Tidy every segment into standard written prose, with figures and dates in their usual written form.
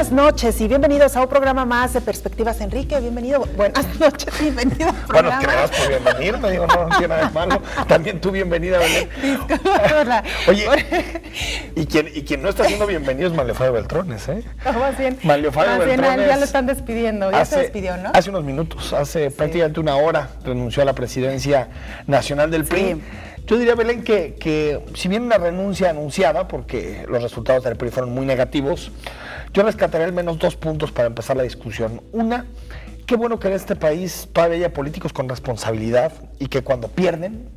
buenas noches y bienvenidos a un programa más de Perspectivas. Enrique, bienvenido. Buenas noches, bienvenido al programa. Bueno, gracias por bienvenirme, digo, no tiene nada de malo. También tú bienvenida, Belén. Disculpa. Oye, y quien no está siendo bienvenido es Manlio Fabio Beltrones, ¿eh? No, más bien, Manlio Fabio Beltrones. Ya lo están despidiendo, ya se despidió, ¿no? Hace unos minutos, prácticamente una hora, renunció a la presidencia nacional del PRI. Sí. Yo diría, Belén, que si bien una renuncia anunciada, porque los resultados del PRI fueron muy negativos, yo rescataré al menos 2 puntos para empezar la discusión. Una, qué bueno que en este país todavía haya políticos con responsabilidad y que cuando pierden,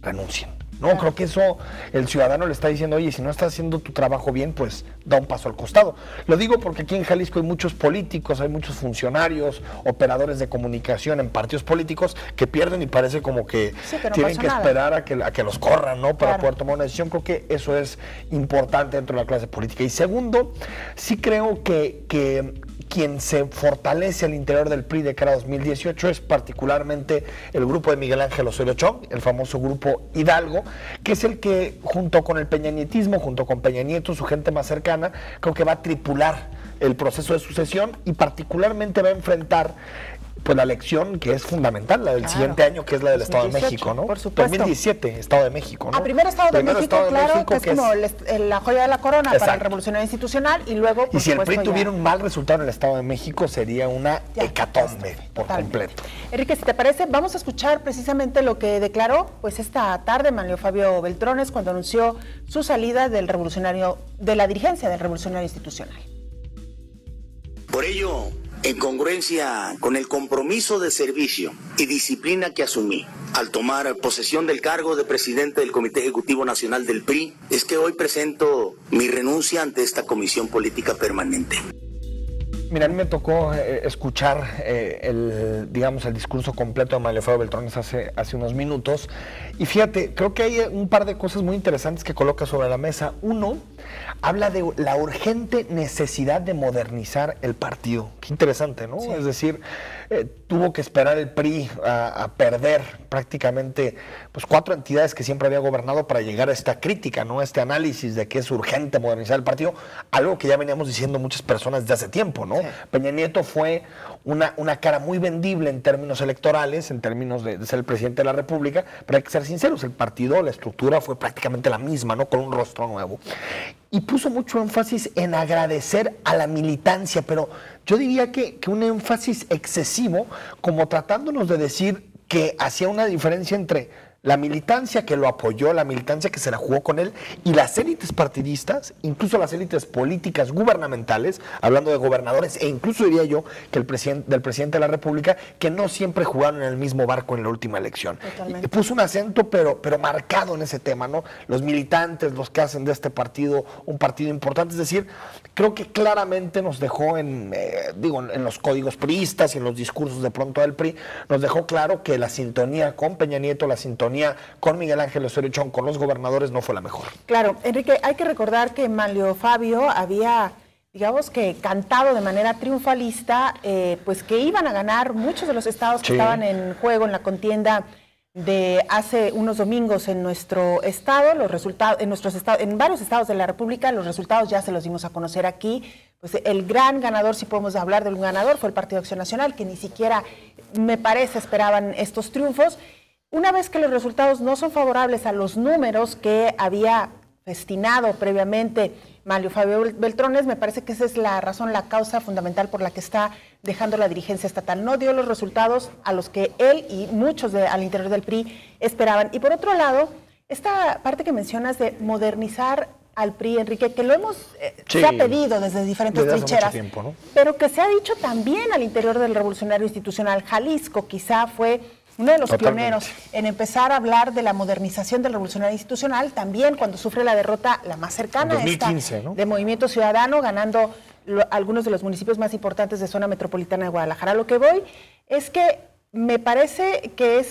renuncien. No, creo que eso el ciudadano le está diciendo, oye, si no estás haciendo tu trabajo bien, pues da un paso al costado. Lo digo porque aquí en Jalisco hay muchos políticos, hay muchos funcionarios, operadores de comunicación en partidos políticos que pierden y parece como que, no tienen que esperar a que los corran, ¿no? Para poder tomar una decisión. Creo que eso es importante dentro de la clase política. Y segundo, sí creo que quien se fortalece al interior del PRI de cara a 2018 es particularmente el grupo de Miguel Ángel Osorio Chong, el famoso grupo Hidalgo, que es el que junto con el peñanietismo, junto con Peña Nieto, su gente más cercana, creo que va a tripular el proceso de sucesión y particularmente va a enfrentar pues la elección que es fundamental, la del siguiente año, que es la del 2018, Estado de México, ¿no? Por supuesto. 2017, Estado de México, ¿no? Primero Estado de México, claro, que es como la joya de la corona. Exacto. Para el revolucionario institucional y luego, y si el PRI tuviera un mal resultado en el Estado de México, sería una hecatombe por completo. Enrique, si te parece, vamos a escuchar precisamente lo que declaró pues esta tarde Manlio Fabio Beltrones cuando anunció su salida del revolucionario, de la dirigencia del revolucionario institucional. Por ello, en congruencia con el compromiso de servicio y disciplina que asumí al tomar posesión del cargo de presidente del Comité Ejecutivo Nacional del PRI, es que hoy presento mi renuncia ante esta Comisión Política Permanente. Mira, a mí me tocó escuchar el discurso completo de Manlio Fabio Beltrones hace unos minutos y fíjate, creo que hay un par de cosas muy interesantes que coloca sobre la mesa. Uno, habla de la urgente necesidad de modernizar el partido. Qué interesante, ¿no? Sí. Es decir, tuvo que esperar el PRI a perder prácticamente pues 4 entidades que siempre había gobernado para llegar a esta crítica, ¿no? Este análisis de que es urgente modernizar el partido, algo que ya veníamos diciendo muchas personas desde hace tiempo, ¿no? Sí. Peña Nieto fue una cara muy vendible en términos electorales, en términos de ser el presidente de la República, pero hay que ser sinceros, el partido, la estructura fue prácticamente la misma, ¿no? Con un rostro nuevo. Y puso mucho énfasis en agradecer a la militancia, pero yo diría que un énfasis excesivo, como tratándonos de decir que hacía una diferencia entre la militancia que lo apoyó, la militancia que se la jugó con él y las élites partidistas, incluso las élites políticas gubernamentales, hablando de gobernadores e incluso diría yo que del presidente de la República, que no siempre jugaron en el mismo barco en la última elección. Y puso un acento pero marcado en ese tema, ¿no? Los militantes, los que hacen de este partido un partido importante, es decir, creo que claramente nos dejó en los códigos priistas y en los discursos de pronto del PRI, nos dejó claro que la sintonía con Peña Nieto, la sintonía con Miguel Ángel Osorio Chong, con los gobernadores, no fue la mejor. Claro, Enrique, hay que recordar que Manlio Fabio había, digamos que cantado de manera triunfalista, pues que iban a ganar muchos de los estados que estaban en juego en la contienda de hace unos domingos en nuestro estado, los resultados, en varios estados de la República, los resultados ya se los dimos a conocer aquí. Pues el gran ganador, si podemos hablar de un ganador, fue el Partido Acción Nacional, que ni siquiera, me parece, esperaban estos triunfos. Una vez que los resultados no son favorables a los números que había destinado previamente Manlio Fabio Beltrones, me parece que esa es la razón, la causa fundamental por la que está dejando la dirigencia estatal. No dio los resultados a los que él y muchos al interior del PRI esperaban. Y por otro lado, esta parte que mencionas de modernizar al PRI, Enrique, que lo hemos se ha pedido desde diferentes trincheras, tiempo, ¿no? Pero que se ha dicho también al interior del revolucionario institucional. Jalisco quizá fue uno de los pioneros en empezar a hablar de la modernización del revolucionario institucional, también cuando sufre la derrota, la más cercana, 2015, ¿no? De Movimiento Ciudadano, ganando algunos de los municipios más importantes de zona metropolitana de Guadalajara. Lo que voy es que me parece que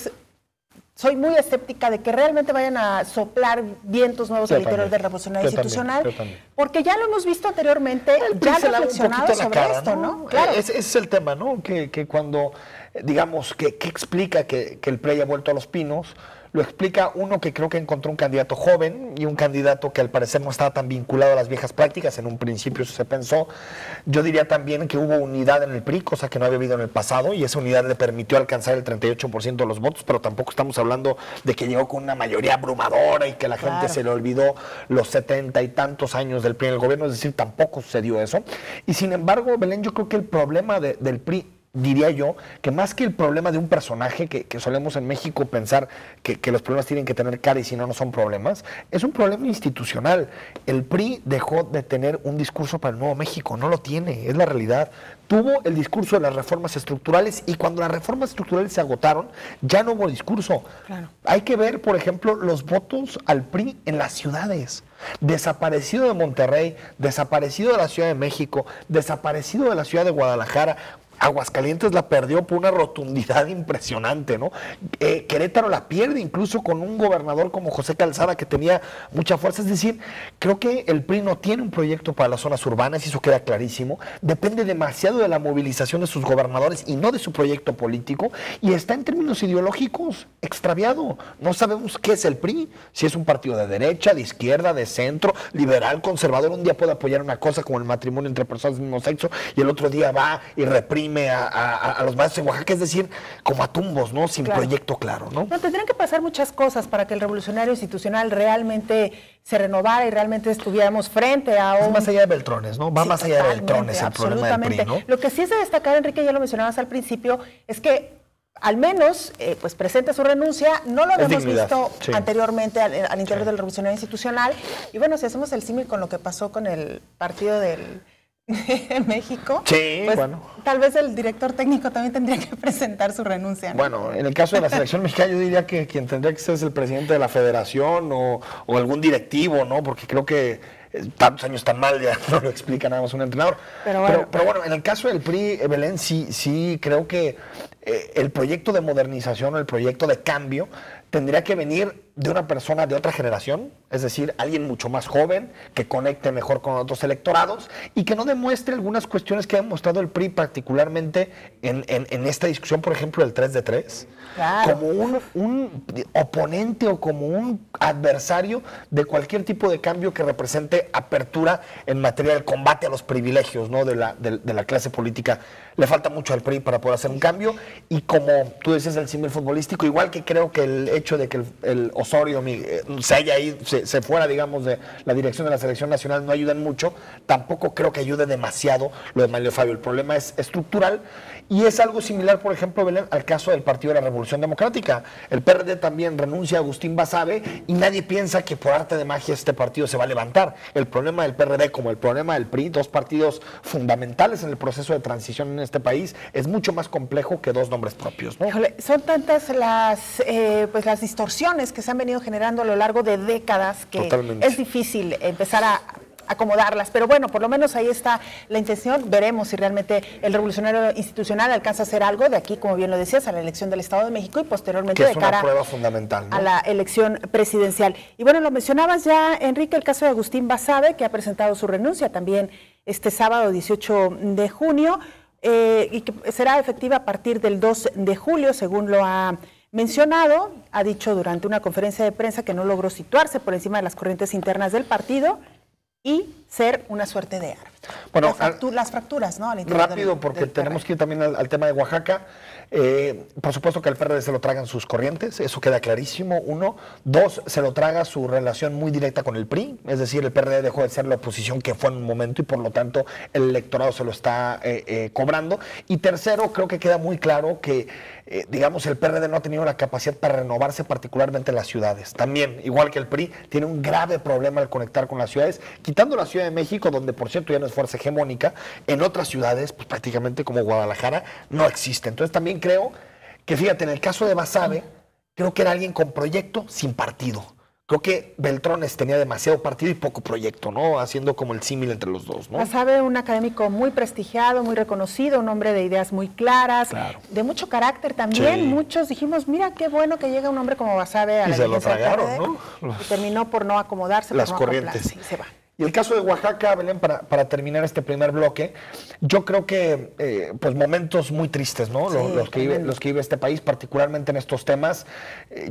soy muy escéptica de que realmente vayan a soplar vientos nuevos al interior del revolucionario institucional, porque ya lo hemos visto anteriormente, ya han reflexionado sobre esto, ¿no? Claro. Ese es el tema, ¿no? Que cuando digamos, ¿qué explica que el PRI haya vuelto a Los Pinos? Lo explica uno que creo que encontró un candidato joven y un candidato que al parecer no estaba tan vinculado a las viejas prácticas. En un principio eso se pensó. Yo diría también que hubo unidad en el PRI, cosa que no había habido en el pasado, y esa unidad le permitió alcanzar el 38% de los votos, pero tampoco estamos hablando de que llegó con una mayoría abrumadora y que la gente se le olvidó los 70 y tantos años del PRI en el gobierno, es decir, tampoco sucedió eso. Y sin embargo, Belén, yo creo que el problema del PRI, diría yo, que más que el problema de un personaje, que solemos en México pensar que los problemas tienen que tener cara y si no, no son problemas, es un problema institucional. El PRI dejó de tener un discurso para el Nuevo México, no lo tiene, es la realidad. Tuvo el discurso de las reformas estructurales y cuando las reformas estructurales se agotaron, ya no hubo discurso. Claro. Hay que ver, por ejemplo, los votos al PRI en las ciudades. Desaparecido de Monterrey, desaparecido de la Ciudad de México, desaparecido de la ciudad de Guadalajara. Aguascalientes la perdió por una rotundidad impresionante, ¿no? Querétaro la pierde incluso con un gobernador como José Calzada que tenía mucha fuerza. Es decir, creo que el PRI no tiene un proyecto para las zonas urbanas y eso queda clarísimo. Depende demasiado de la movilización de sus gobernadores y no de su proyecto político y está en términos ideológicos extraviado. No sabemos qué es el PRI, si es un partido de derecha, de izquierda, de centro, liberal, conservador. Un día puede apoyar una cosa como el matrimonio entre personas del mismo sexo y el otro día va y reprime a los maestros en Oaxaca, es decir, como a tumbos, ¿no? Sin proyecto claro, ¿no? No, tendrían que pasar muchas cosas para que el revolucionario institucional realmente se renovara y realmente estuviéramos frente a un... Es más allá de Beltrones, ¿no? Va más allá de Beltrones el problema del PRI, ¿no? Lo que sí es de destacar, Enrique, ya lo mencionabas al principio, es que al menos pues presenta su renuncia, no lo habíamos visto anteriormente al interior del revolucionario institucional. Y bueno, si hacemos el símil con lo que pasó con el partido del... en México, pues, tal vez el director técnico también tendría que presentar su renuncia, ¿no? Bueno, en el caso de la selección mexicana yo diría que quien tendría que ser es el presidente de la federación o algún directivo, ¿no? Porque creo que tantos años tan mal ya no lo explica nada más un entrenador. Pero bueno, en el caso del PRI, Belén, sí creo que el proyecto de modernización o el proyecto de cambio tendría que venir de una persona de otra generación, es decir, alguien mucho más joven, que conecte mejor con otros electorados y que no demuestre algunas cuestiones que ha demostrado el PRI, particularmente en esta discusión, por ejemplo, del 3 de 3, como un oponente o como un adversario de cualquier tipo de cambio que represente apertura en materia del combate a los privilegios, ¿no? de la clase política. Le falta mucho al PRI para poder hacer un cambio y como tú decías el símil futbolístico, igual que creo que el hecho de que el Osorio se fuera, digamos, de la dirección de la selección nacional no ayudan mucho, tampoco creo que ayude demasiado lo de Manlio Fabio. El problema es estructural y es algo similar, por ejemplo, Belén, al caso del Partido de la Revolución Democrática. El PRD también renuncia a Agustín Basabe y nadie piensa que por arte de magia este partido se va a levantar. El problema del PRD como el problema del PRI, dos partidos fundamentales en el proceso de transición en este país, es mucho más complejo que dos nombres propios, ¿no? Híjole, son tantas las distorsiones que se han venido generando a lo largo de décadas que es difícil empezar a acomodarlas, pero bueno, por lo menos ahí está la intención. Veremos si realmente el revolucionario institucional alcanza a hacer algo de aquí, como bien lo decías, a la elección del Estado de México y posteriormente de cara prueba fundamental, ¿no? a la elección presidencial. Y bueno, lo mencionabas ya, Enrique, el caso de Agustín Basabe, que ha presentado su renuncia también este sábado 18 de junio y que será efectiva a partir del 2 de julio, según lo ha mencionado. Ha dicho durante una conferencia de prensa que no logró situarse por encima de las corrientes internas del partido y ser una suerte de árbitro. Bueno, las fracturas, ¿no? Rápido, porque tenemos que ir también al tema de Oaxaca. Por supuesto que al PRD se lo tragan sus corrientes, eso queda clarísimo, uno. Dos, se lo traga su relación muy directa con el PRI, es decir, el PRD dejó de ser la oposición que fue en un momento y por lo tanto el electorado se lo está cobrando. Y tercero, creo que queda muy claro que, digamos, el PRD no ha tenido la capacidad para renovarse particularmente en las ciudades. También, igual que el PRI, tiene un grave problema al conectar con las ciudades, quitando la Ciudad de México, donde por cierto ya no es fuerza hegemónica, en otras ciudades, pues prácticamente como Guadalajara, no existe. Entonces también creo que, fíjate, en el caso de Basabe, creo que era alguien con proyecto sin partido. Creo que Beltrones tenía demasiado partido y poco proyecto, ¿no? Haciendo como el símil entre los dos, ¿no? Basabe, un académico muy prestigiado, muy reconocido, un hombre de ideas muy claras, de mucho carácter también. Sí. Muchos dijimos, mira qué bueno que llega un hombre como Basabe a la y se lo tragaron, ¿no? Y terminó por no acomodarse, las por no corrientes. Sí, se va. Y el caso de Oaxaca, Belén, para terminar este primer bloque, yo creo que pues momentos muy tristes, ¿no? Sí, los que vive este país, particularmente en estos temas.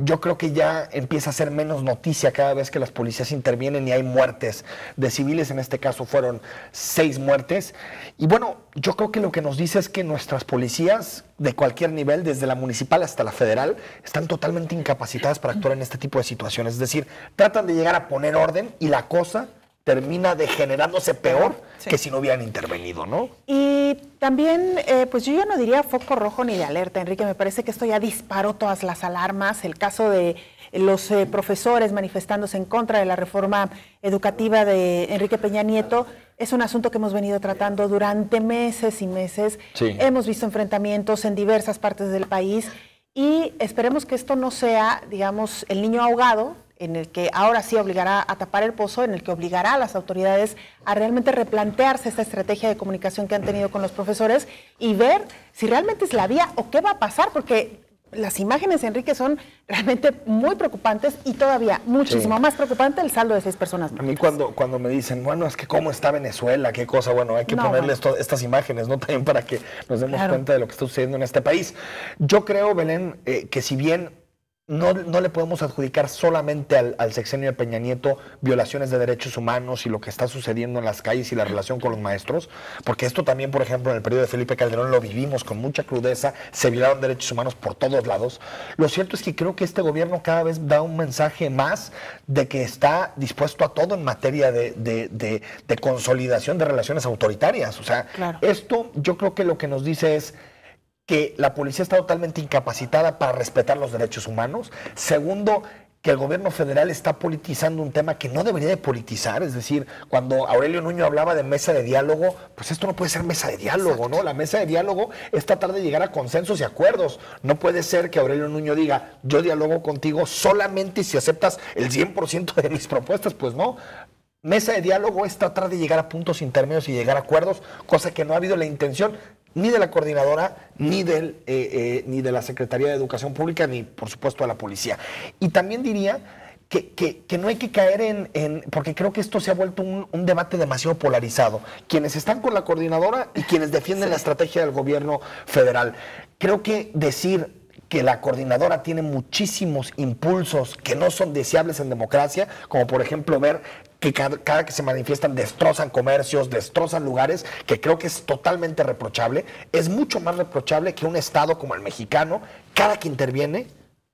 Yo creo que ya empieza a ser menos noticia cada vez que las policías intervienen y hay muertes de civiles. En este caso fueron 6 muertes. Y bueno, yo creo que lo que nos dice es que nuestras policías de cualquier nivel, desde la municipal hasta la federal, están totalmente incapacitadas para actuar en este tipo de situaciones. Es decir, tratan de llegar a poner orden y la cosa termina degenerándose peor que si no hubieran intervenido, ¿no? Y también, pues yo ya no diría foco rojo ni de alerta, Enrique, me parece que esto ya disparó todas las alarmas. El caso de los profesores manifestándose en contra de la reforma educativa de Enrique Peña Nieto es un asunto que hemos venido tratando durante meses y meses. Sí. Hemos visto enfrentamientos en diversas partes del país y esperemos que esto no sea, digamos, el niño ahogado, en el que ahora sí obligará a tapar el pozo, en el que obligará a las autoridades a realmente replantearse esta estrategia de comunicación que han tenido con los profesores y ver si realmente es la vía o qué va a pasar, porque las imágenes, Enrique, son realmente muy preocupantes y todavía muchísimo más preocupante el saldo de 6 personas muertas. A mí cuando me dicen, bueno, es que cómo está Venezuela, qué cosa, bueno, hay que ponerle estas imágenes, ¿no? También para que nos demos cuenta de lo que está sucediendo en este país. Yo creo, Belén, que si bien no le podemos adjudicar solamente al sexenio de Peña Nieto violaciones de derechos humanos y lo que está sucediendo en las calles y la relación con los maestros, porque esto también, por ejemplo, en el periodo de Felipe Calderón lo vivimos con mucha crudeza, se violaron derechos humanos por todos lados. Lo cierto es que creo que este gobierno cada vez da un mensaje más de que está dispuesto a todo en materia de consolidación de relaciones autoritarias. O sea, esto yo creo que lo que nos dice es que la policía está totalmente incapacitada para respetar los derechos humanos. Segundo, que el gobierno federal está politizando un tema que no debería de politizar. Es decir, cuando Aurelio Nuño hablaba de mesa de diálogo, pues esto no puede ser mesa de diálogo, ¿no? La mesa de diálogo es tratar de llegar a consensos y acuerdos. No puede ser que Aurelio Nuño diga, yo dialogo contigo solamente si aceptas el 100% de mis propuestas. Pues no. Mesa de diálogo es tratar de llegar a puntos intermedios y llegar a acuerdos, cosa que no ha habido la intención ni de la coordinadora, ni de la Secretaría de Educación Pública, ni por supuesto de la policía. Y también diría que no hay que caer porque creo que esto se ha vuelto un debate demasiado polarizado. Quienes están con la coordinadora y quienes defienden la estrategia del gobierno federal. Creo que decir que la coordinadora tiene muchísimos impulsos que no son deseables en democracia, como por ejemplo ver que cada que se manifiestan destrozan comercios, destrozan lugares, que creo que es totalmente reprochable. Es mucho más reprochable que un estado como el mexicano, cada que interviene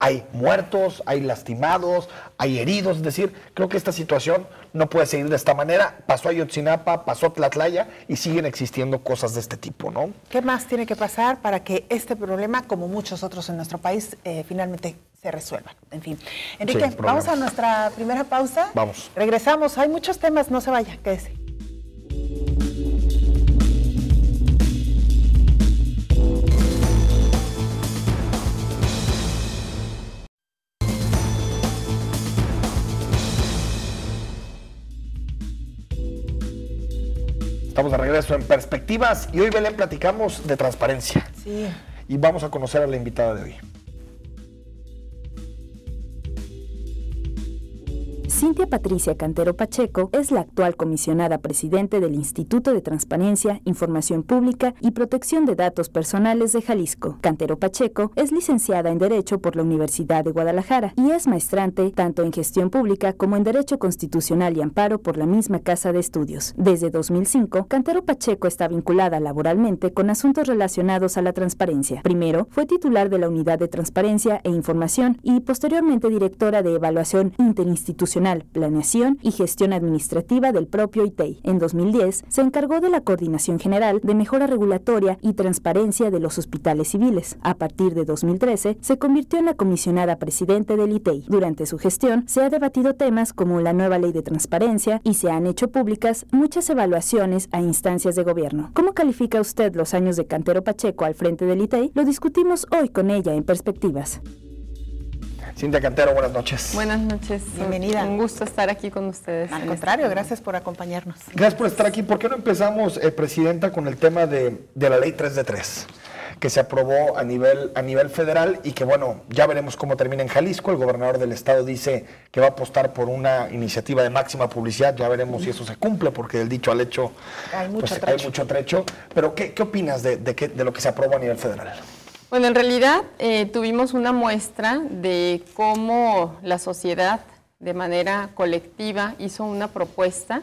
hay muertos, hay lastimados, hay heridos. Es decir, creo que esta situación no puede seguir de esta manera. Pasó Ayotzinapa, pasó Tlatlaya y siguen existiendo cosas de este tipo, ¿no? ¿Qué más tiene que pasar para que este problema, como muchos otros en nuestro país, finalmente se resuelvan? En fin. Enrique, vamos a nuestra primera pausa. Vamos. Regresamos. Hay muchos temas, no se vaya, quédese. Estamos de regreso en Perspectivas y hoy, Belén, platicamos de transparencia. Sí. Y vamos a conocer a la invitada de hoy. Cintia Patricia Cantero Pacheco es la actual comisionada presidente del Instituto de Transparencia, Información Pública y Protección de Datos Personales de Jalisco. Cantero Pacheco es licenciada en Derecho por la Universidad de Guadalajara y es maestrante tanto en Gestión Pública como en Derecho Constitucional y Amparo por la misma Casa de Estudios. Desde 2005, Cantero Pacheco está vinculada laboralmente con asuntos relacionados a la transparencia. Primero, fue titular de la Unidad de Transparencia e Información y posteriormente directora de Evaluación Interinstitucional, Planeación y Gestión Administrativa del propio ITEI. En 2010, se encargó de la Coordinación General de Mejora Regulatoria y Transparencia de los Hospitales Civiles. A partir de 2013, se convirtió en la comisionada presidente del ITEI. Durante su gestión, se ha debatido temas como la nueva ley de transparencia y se han hecho públicas muchas evaluaciones a instancias de gobierno. ¿Cómo califica usted los años de Cantero Pacheco al frente del ITEI? Lo discutimos hoy con ella en Perspectivas. Cintia Cantero, buenas noches. Buenas noches. Bienvenida. Un gusto estar aquí con ustedes. Al contrario, gracias por acompañarnos. Gracias por estar aquí. ¿Por qué no empezamos, Presidenta, con el tema de la ley 3 de 3? que se aprobó a nivel federal y que, bueno, ya veremos cómo termina en Jalisco. El gobernador del estado dice que va a apostar por una iniciativa de máxima publicidad. Ya veremos si eso se cumple, porque del dicho al hecho hay mucho trecho. Pero, ¿qué opinas de lo que se aprobó a nivel federal? Bueno, en realidad tuvimos una muestra de cómo la sociedad de manera colectiva hizo una propuesta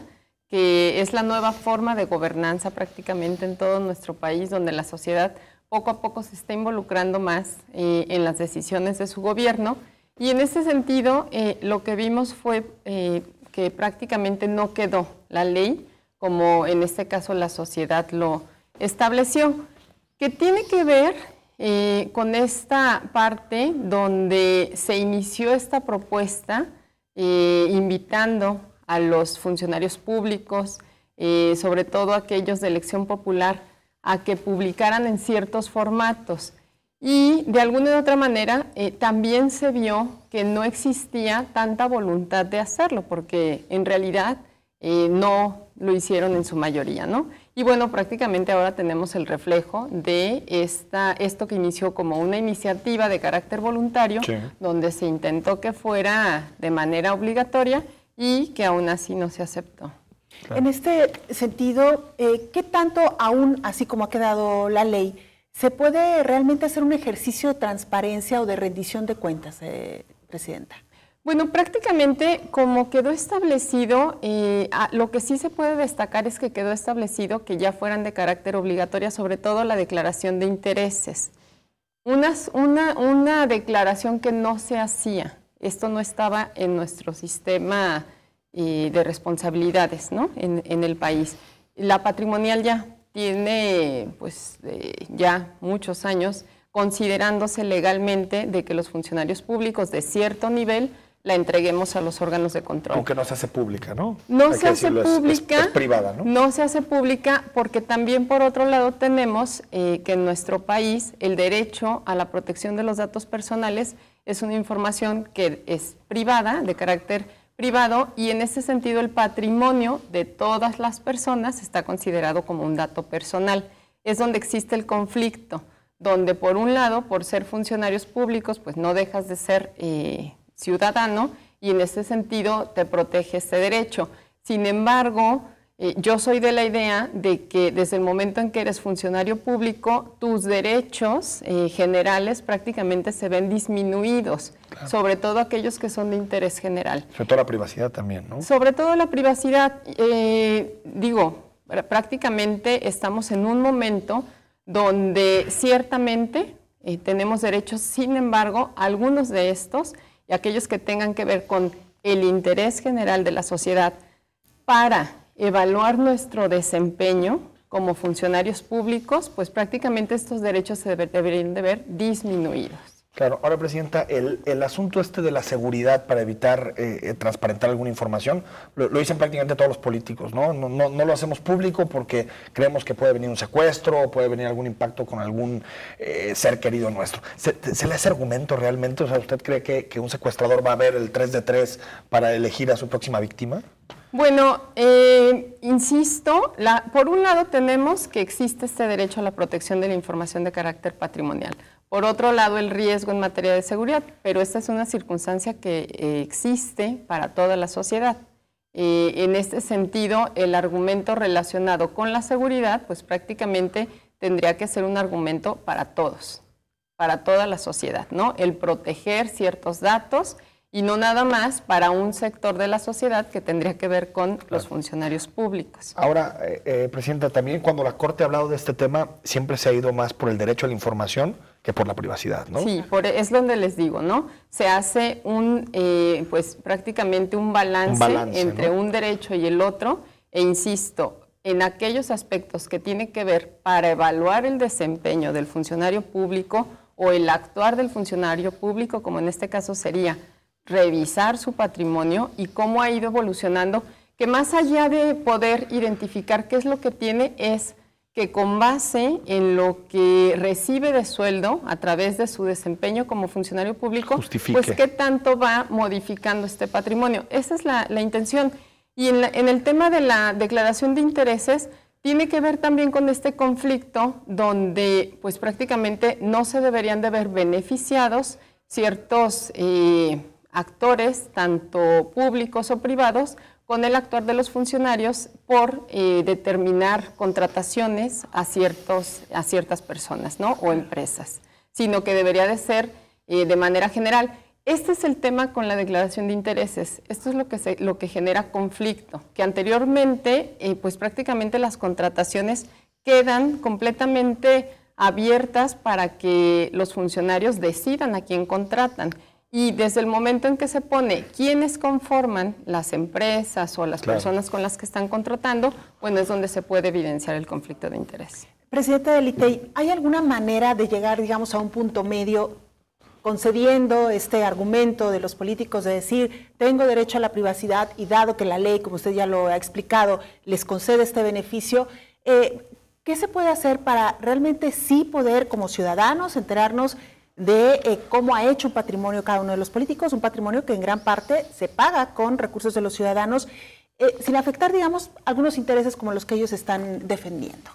que es la nueva forma de gobernanza prácticamente en todo nuestro país, donde la sociedad poco a poco se está involucrando más en las decisiones de su gobierno. Y en ese sentido, lo que vimos fue que prácticamente no quedó la ley, como en este caso la sociedad lo estableció, que tiene que ver con esta parte donde se inició esta propuesta invitando a los funcionarios públicos, sobre todo aquellos de elección popular, a que publicaran en ciertos formatos. Y de alguna u otra manera también se vio que no existía tanta voluntad de hacerlo, porque en realidad no lo hicieron en su mayoría, ¿no? Y bueno, prácticamente ahora tenemos el reflejo de esto que inició como una iniciativa de carácter voluntario, sí, donde se intentó que fuera de manera obligatoria y que aún así no se aceptó. Claro. En este sentido, ¿qué tanto aún, así como ha quedado la ley, se puede realmente hacer un ejercicio de transparencia o de rendición de cuentas, Presidenta? Bueno, prácticamente como quedó establecido, lo que sí se puede destacar es que quedó establecido que ya fueran de carácter obligatoria, sobre todo la declaración de intereses. Una declaración que no se hacía, esto no estaba en nuestro sistema de responsabilidades, ¿no? en el país. La patrimonial ya tiene pues ya muchos años considerándose legalmente de que los funcionarios públicos de cierto nivel la entreguemos a los órganos de control. Aunque no se hace pública, ¿no? No se hace pública. Es privada, ¿no? No se hace pública porque también por otro lado tenemos que en nuestro país el derecho a la protección de los datos personales es una información que es privada, de carácter privado, y en ese sentido el patrimonio de todas las personas está considerado como un dato personal. Es donde existe el conflicto, donde por un lado, por ser funcionarios públicos, pues no dejas de ser ciudadano y en ese sentido te protege este derecho. Sin embargo, yo soy de la idea de que desde el momento en que eres funcionario público, tus derechos generales prácticamente se ven disminuidos, claro, sobre todo aquellos que son de interés general. Sobre todo la privacidad también, ¿no? Sobre todo la privacidad, prácticamente estamos en un momento donde ciertamente tenemos derechos, sin embargo, algunos de estos y aquellos que tengan que ver con el interés general de la sociedad para evaluar nuestro desempeño como funcionarios públicos, pues prácticamente estos derechos se deberían de ver disminuidos. Claro. Ahora, Presidenta, el asunto de la seguridad para evitar transparentar alguna información, lo dicen prácticamente todos los políticos, ¿no? No lo hacemos público porque creemos que puede venir un secuestro o puede venir algún impacto con algún ser querido nuestro. ¿Se le hace argumento realmente? O sea, ¿usted cree que un secuestrador va a ver el 3 de 3 para elegir a su próxima víctima? Bueno, insisto, por un lado tenemos que existe este derecho a la protección de la información de carácter patrimonial. Por otro lado, el riesgo en materia de seguridad, pero esta es una circunstancia que existe para toda la sociedad. En este sentido, el argumento relacionado con la seguridad, pues prácticamente tendría que ser un argumento para todos, para toda la sociedad, ¿no? El proteger ciertos datos y no nada más para un sector de la sociedad que tendría que ver con los funcionarios públicos. Ahora, Presidenta, también cuando la Corte ha hablado de este tema, siempre se ha ido más por el derecho a la información que por la privacidad, ¿no? Sí, es donde les digo, ¿no? Se hace pues prácticamente un balance entre, ¿no?, un derecho y el otro, e insisto, en aquellos aspectos que tienen que ver para evaluar el desempeño del funcionario público o el actuar del funcionario público, como en este caso sería revisar su patrimonio y cómo ha ido evolucionando, que más allá de poder identificar qué es lo que tiene, es que con base en lo que recibe de sueldo a través de su desempeño como funcionario público, justifique, pues qué tanto va modificando este patrimonio. Esa es la intención. Y en el tema de la declaración de intereses, tiene que ver también con este conflicto donde pues prácticamente no se deberían de ver beneficiados ciertos actores, tanto públicos o privados, con el actuar de los funcionarios por determinar contrataciones a ciertas personas, ¿no? O empresas, sino que debería de ser de manera general. Este es el tema con la declaración de intereses. Esto es lo que genera conflicto, que anteriormente pues prácticamente las contrataciones quedan completamente abiertas para que los funcionarios decidan a quién contratan. Y desde el momento en que se pone quiénes conforman las empresas o las personas con las que están contratando, bueno, es donde se puede evidenciar el conflicto de interés. Presidente del ITEI, ¿hay alguna manera de llegar, digamos, a un punto medio concediendo este argumento de los políticos de decir, tengo derecho a la privacidad y dado que la ley, como usted ya lo ha explicado, les concede este beneficio, ¿qué se puede hacer para realmente sí poder como ciudadanos enterarnos de cómo ha hecho un patrimonio cada uno de los políticos, un patrimonio que en gran parte se paga con recursos de los ciudadanos, sin afectar, digamos, algunos intereses como los que ellos están defendiendo?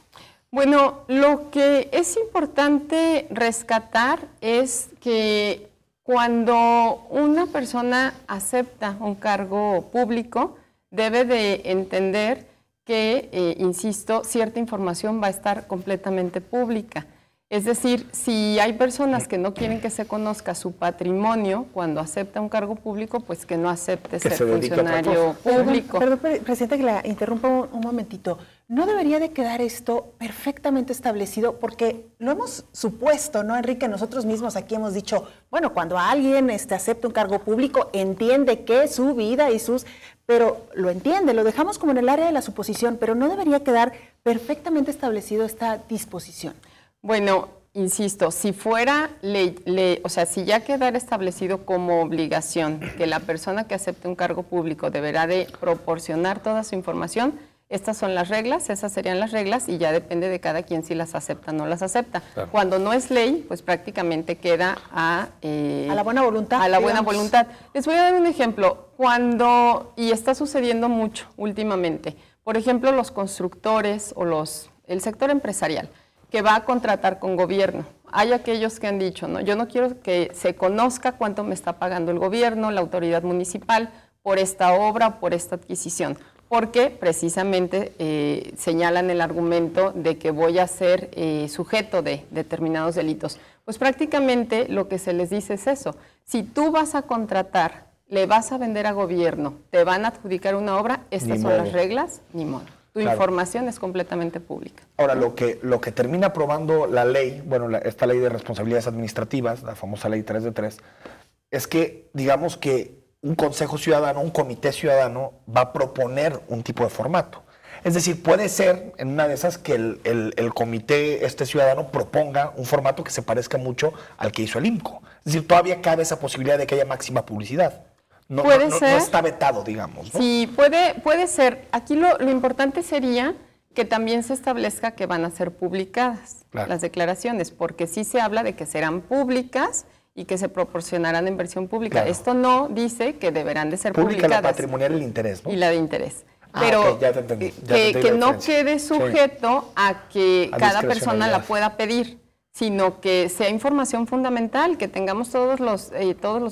Bueno, lo que es importante rescatar es que cuando una persona acepta un cargo público, debe de entender que, insisto, cierta información va a estar completamente pública. Es decir, si hay personas que no quieren que se conozca su patrimonio cuando acepta un cargo público, pues que no acepte ser funcionario público. Perdón, Presidenta, que la interrumpa un momentito. ¿No debería de quedar esto perfectamente establecido? Porque lo hemos supuesto, ¿no, Enrique? Nosotros mismos aquí hemos dicho, bueno, cuando alguien acepta un cargo público, entiende que su vida y sus... Pero lo entiende, lo dejamos como en el área de la suposición, pero ¿no debería quedar perfectamente establecido esta disposición? Bueno, insisto, si fuera ley, o sea, si ya quedara establecido como obligación que la persona que acepte un cargo público deberá de proporcionar toda su información, estas son las reglas, esas serían las reglas y ya depende de cada quien si las acepta o no las acepta. Claro. Cuando no es ley, pues prácticamente queda a la buena voluntad. A la buena voluntad. Les voy a dar un ejemplo. Y está sucediendo mucho últimamente, por ejemplo, los constructores o el sector empresarial que va a contratar con gobierno. Hay aquellos que han dicho, no, yo no quiero que se conozca cuánto me está pagando el gobierno, la autoridad municipal, por esta obra, por esta adquisición, porque precisamente señalan el argumento de que voy a ser sujeto de determinados delitos. Pues prácticamente lo que se les dice es eso. Si tú vas a contratar, le vas a vender a gobierno, te van a adjudicar una obra, estas son las reglas, ni modo. Tu información es completamente pública. Ahora, lo que termina aprobando la ley, bueno, esta ley de responsabilidades administrativas, la famosa ley 3 de 3, es que, digamos que un consejo ciudadano, un comité ciudadano va a proponer un tipo de formato. Es decir, puede ser en una de esas que el comité ciudadano proponga un formato que se parezca mucho al que hizo el IMCO. Es decir, todavía cabe esa posibilidad de que haya máxima publicidad. No está vetado, digamos, ¿no? Sí, puede ser. Aquí lo importante sería que también se establezca que van a ser publicadas las declaraciones, porque sí se habla de que serán públicas y que se proporcionarán en versión pública. Claro. Esto no dice que deberán de ser publicadas. La patrimonial y el interés, ¿no? Y la de interés. Pero ya te entendí, que no quede sujeto a que cada persona la pueda pedir, sino que sea información fundamental, que tengamos todos los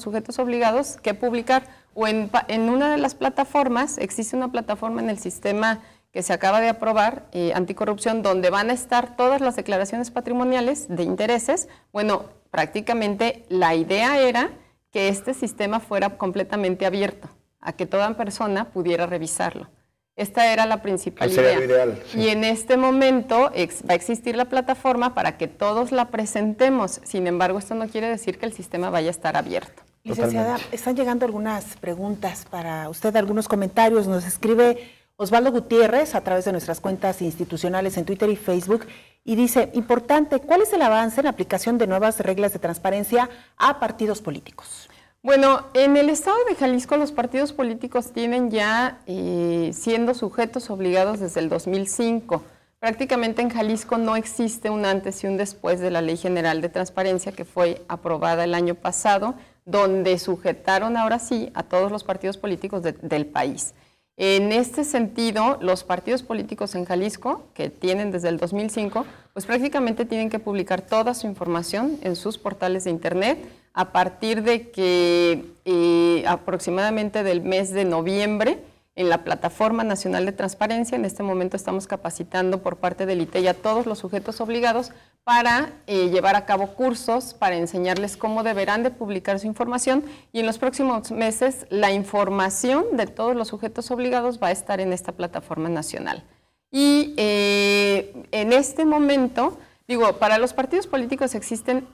sujetos obligados que publicar. O en una de las plataformas, existe una plataforma en el sistema que se acaba de aprobar, anticorrupción, donde van a estar todas las declaraciones patrimoniales de intereses. Bueno, prácticamente la idea era que este sistema fuera completamente abierto, a que toda persona pudiera revisarlo. Esta era la principal idea. Lo ideal, sí. Y en este momento va a existir la plataforma para que todos la presentemos. Sin embargo, esto no quiere decir que el sistema vaya a estar abierto. Licenciada, están llegando algunas preguntas para usted, algunos comentarios. Nos escribe Osvaldo Gutiérrez a través de nuestras cuentas institucionales en Twitter y Facebook y dice, importante, ¿cuál es el avance en la aplicación de nuevas reglas de transparencia a partidos políticos? Bueno, en el estado de Jalisco los partidos políticos tienen ya siendo sujetos obligados desde el 2005. Prácticamente en Jalisco no existe un antes y un después de la Ley General de Transparencia que fue aprobada el año pasado, donde sujetaron ahora sí a todos los partidos políticos del país. En este sentido, los partidos políticos en Jalisco, que tienen desde el 2005, pues prácticamente tienen que publicar toda su información en sus portales de internet a partir de que aproximadamente del mes de noviembre, en la Plataforma Nacional de Transparencia, en este momento estamos capacitando por parte del ITEI a todos los sujetos obligados para llevar a cabo cursos, para enseñarles cómo deberán de publicar su información, y en los próximos meses la información de todos los sujetos obligados va a estar en esta plataforma nacional. Y en este momento, digo, para los partidos políticos existen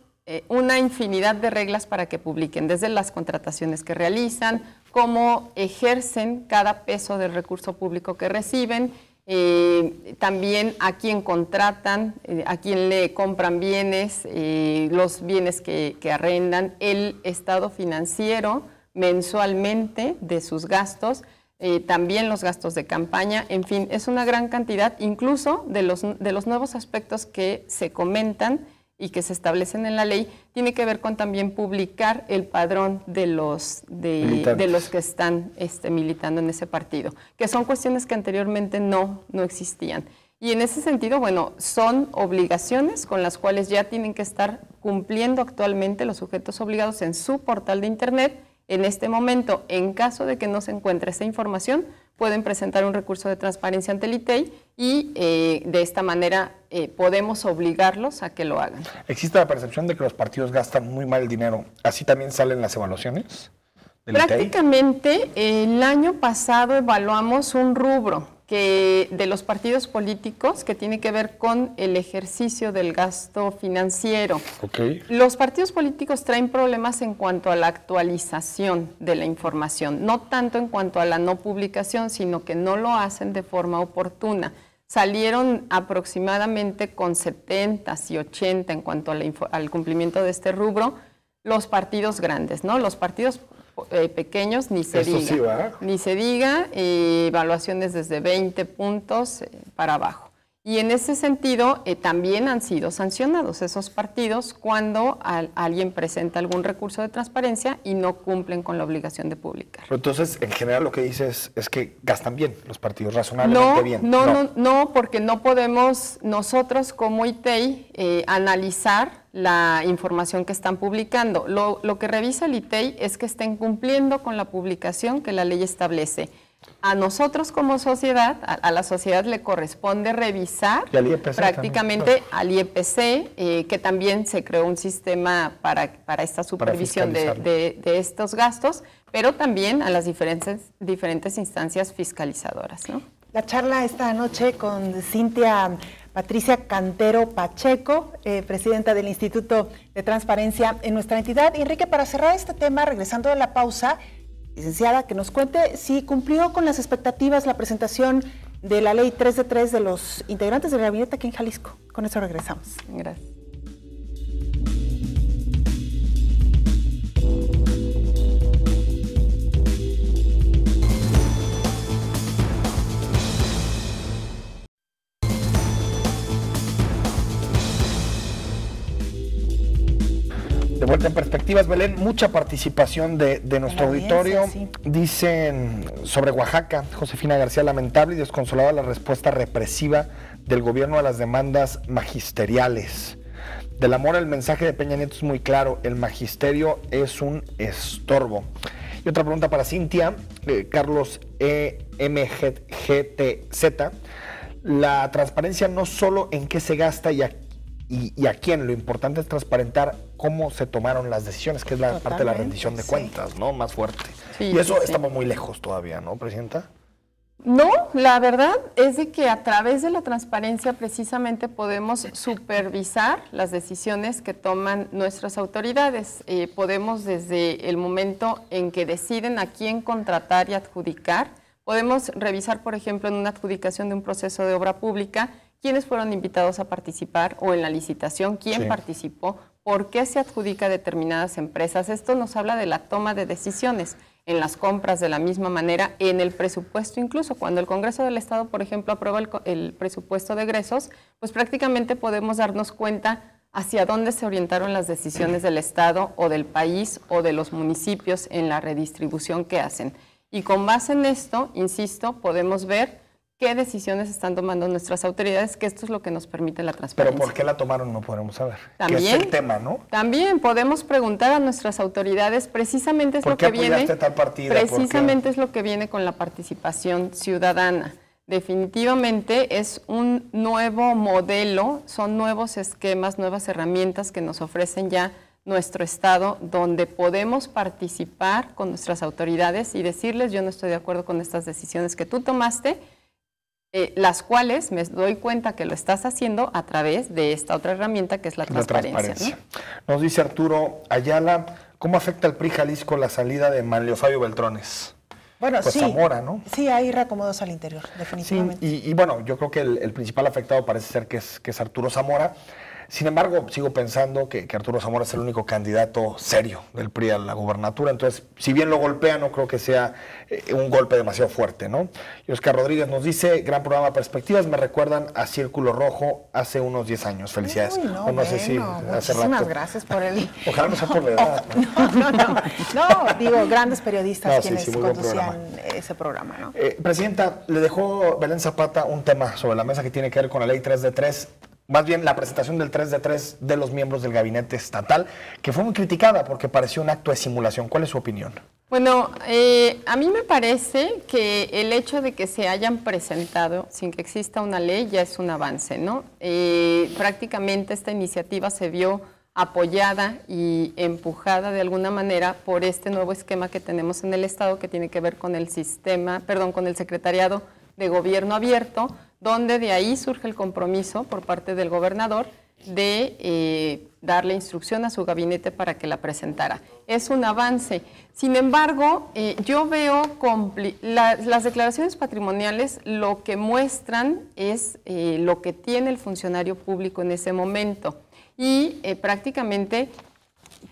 una infinidad de reglas para que publiquen, desde las contrataciones que realizan, cómo ejercen cada peso del recurso público que reciben, también a quién contratan, a quién le compran bienes, los bienes que arrendan, el estado financiero mensualmente de sus gastos, también los gastos de campaña, en fin, es una gran cantidad, incluso de los nuevos aspectos que se comentan y que se establecen en la ley, tiene que ver con también publicar el padrón de los que están militando en ese partido, que son cuestiones que anteriormente no existían. Y en ese sentido, bueno, son obligaciones con las cuales ya tienen que estar cumpliendo actualmente los sujetos obligados en su portal de internet. En este momento, en caso de que no se encuentre esa información, pueden presentar un recurso de transparencia ante el ITEI y de esta manera podemos obligarlos a que lo hagan. ¿Existe la percepción de que los partidos gastan muy mal el dinero? ¿Así también salen las evaluaciones del ITEI? Prácticamente el año pasado evaluamos un rubro de los partidos políticos que tiene que ver con el ejercicio del gasto financiero. Okay. Los partidos políticos traen problemas en cuanto a la actualización de la información, no tanto en cuanto a la no publicación, sino que no lo hacen de forma oportuna. Salieron aproximadamente con 70 y 80 en cuanto al cumplimiento de este rubro los partidos grandes, ¿no? Los partidos pequeños ni se diga. Sí, ¿verdad? Ni se diga, evaluaciones desde 20 puntos para abajo. Y en ese sentido también han sido sancionados esos partidos cuando alguien presenta algún recurso de transparencia y no cumplen con la obligación de publicar. Pero entonces, en general, lo que dices es que gastan bien los partidos, razonablemente bien. No, porque no podemos nosotros como ITEI analizar la información que están publicando. Lo que revisa el ITEI es que estén cumpliendo con la publicación que la ley establece. A nosotros como sociedad, a la sociedad le corresponde revisar y al IEPC prácticamente también, al IEPC, que también se creó un sistema para esta supervisión de estos gastos, pero también a las diferentes instancias fiscalizadoras, ¿no? La charla esta noche con Cintia Patricia Cantero Pacheco, presidenta del Instituto de Transparencia en nuestra entidad. Y Enrique, para cerrar este tema, regresando de la pausa, licenciada, que nos cuente si cumplió con las expectativas la presentación de la ley 3 de 3 de los integrantes del gabinete aquí en Jalisco. Con eso regresamos. Gracias. De vuelta en Perspectivas, Belén, mucha participación de nuestro auditorio. Sí. Dicen sobre Oaxaca, Josefina García, lamentable y desconsolada la respuesta represiva del gobierno a las demandas magisteriales. Del amor, el mensaje de Peña Nieto es muy claro, el magisterio es un estorbo. Y otra pregunta para Cintia, Carlos MGTZ, la transparencia no solo en qué se gasta y a quién, lo importante es transparentar cómo se tomaron las decisiones, que es la parte de la rendición de cuentas, ¿no? Más fuerte. Sí, y eso estamos muy lejos todavía, ¿no, Presidenta? No, la verdad es de que a través de la transparencia precisamente podemos supervisar las decisiones que toman nuestras autoridades. Podemos desde el momento en que deciden a quién contratar y adjudicar, podemos revisar, por ejemplo, en una adjudicación de un proceso de obra pública, quiénes fueron invitados a participar o en la licitación, quién participó, por qué se adjudica a determinadas empresas. Esto nos habla de la toma de decisiones en las compras de la misma manera, en el presupuesto incluso. Cuando el Congreso del Estado, por ejemplo, aprueba el presupuesto de egresos, pues prácticamente podemos darnos cuenta hacia dónde se orientaron las decisiones del Estado o del país o de los municipios en la redistribución que hacen. Y con base en esto, insisto, podemos ver qué decisiones están tomando nuestras autoridades, que esto es lo que nos permite la transparencia. Pero ¿por qué la tomaron? No podemos saber. También, que es el tema, ¿no? También podemos preguntar a nuestras autoridades, precisamente es lo que viene. Tal partida? Precisamente es lo que viene con la participación ciudadana. Definitivamente es un nuevo modelo, son nuevos esquemas, nuevas herramientas que nos ofrecen ya nuestro Estado, donde podemos participar con nuestras autoridades y decirles, yo no estoy de acuerdo con estas decisiones que tú tomaste, las cuales me doy cuenta que lo estás haciendo a través de esta otra herramienta que es la transparencia. ¿No? Nos dice Arturo Ayala, ¿cómo afecta al PRI Jalisco la salida de Manlio Fabio Beltrones? Bueno, pues sí, Zamora, ¿no? Sí, hay reacomodos al interior, definitivamente. Sí, y bueno, yo creo que el principal afectado parece ser que es Arturo Zamora. Sin embargo, sigo pensando que Arturo Zamora es el único candidato serio del PRI a la gubernatura. Entonces, si bien lo golpea, no creo que sea un golpe demasiado fuerte, ¿no? Y Oscar Rodríguez nos dice, gran programa Perspectivas, me recuerdan a Círculo Rojo hace unos 10 años. Felicidades. Uy, no sé si hace rato. Muchísimas gracias por el... Ojalá no sea por la edad. No, digo, grandes periodistas quienes conducían ese programa, ¿no? Presidenta, le dejó Belén Zapata un tema sobre la mesa que tiene que ver con la ley 3 de 3. Más bien la presentación del 3 de 3 de los miembros del gabinete estatal, que fue muy criticada porque pareció un acto de simulación. ¿Cuál es su opinión? Bueno, a mí me parece que el hecho de que se hayan presentado sin que exista una ley ya es un avance, ¿no? Prácticamente esta iniciativa se vio apoyada y empujada de alguna manera por este nuevo esquema que tenemos en el Estado que tiene que ver con el con el Secretariado de Gobierno Abierto, donde de ahí surge el compromiso por parte del gobernador de darle instrucción a su gabinete para que la presentara. Es un avance. Sin embargo, yo veo las declaraciones patrimoniales lo que muestran es lo que tiene el funcionario público en ese momento y prácticamente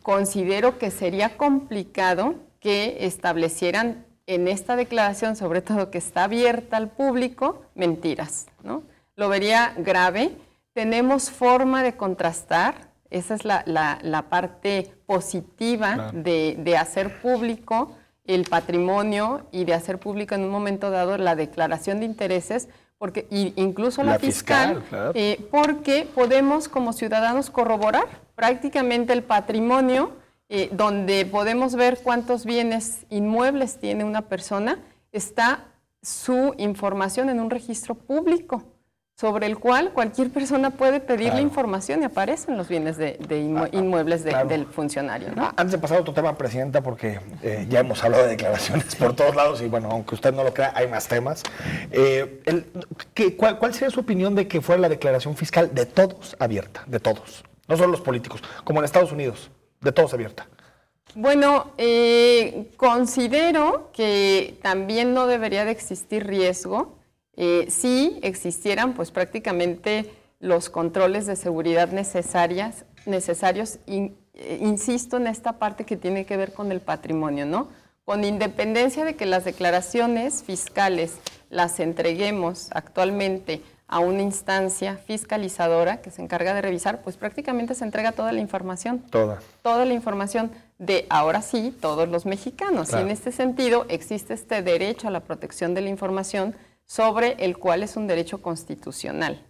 considero que sería complicado que establecieran en esta declaración, sobre todo que está abierta al público, mentiras, ¿no? Lo vería grave. Tenemos forma de contrastar, esa es la parte positiva, claro, de hacer público el patrimonio y de hacer público en un momento dado la declaración de intereses, porque incluso la fiscal claro, porque podemos como ciudadanos corroborar prácticamente el patrimonio, donde podemos ver cuántos bienes inmuebles tiene una persona, está su información en un registro público sobre el cual cualquier persona puede pedir la información y aparecen los bienes inmuebles del funcionario, ¿no? Antes de pasar a otro tema, Presidenta, porque ya hemos hablado de declaraciones por todos lados y bueno, aunque usted no lo crea, hay más temas. ¿Cuál sería su opinión de que fuera la declaración fiscal de todos abierta, de todos, no solo los políticos, como en Estados Unidos? De todos abierta. Bueno, considero que también no debería de existir riesgo. Si existieran, pues prácticamente los controles de seguridad necesarios, insisto en esta parte que tiene que ver con el patrimonio, ¿no? Con independencia de que las declaraciones fiscales las entreguemos actualmente a una instancia fiscalizadora que se encarga de revisar, pues prácticamente se entrega toda la información. Toda la información de, ahora sí, todos los mexicanos. Claro. Y en este sentido existe este derecho a la protección de la información sobre el cual es un derecho constitucional.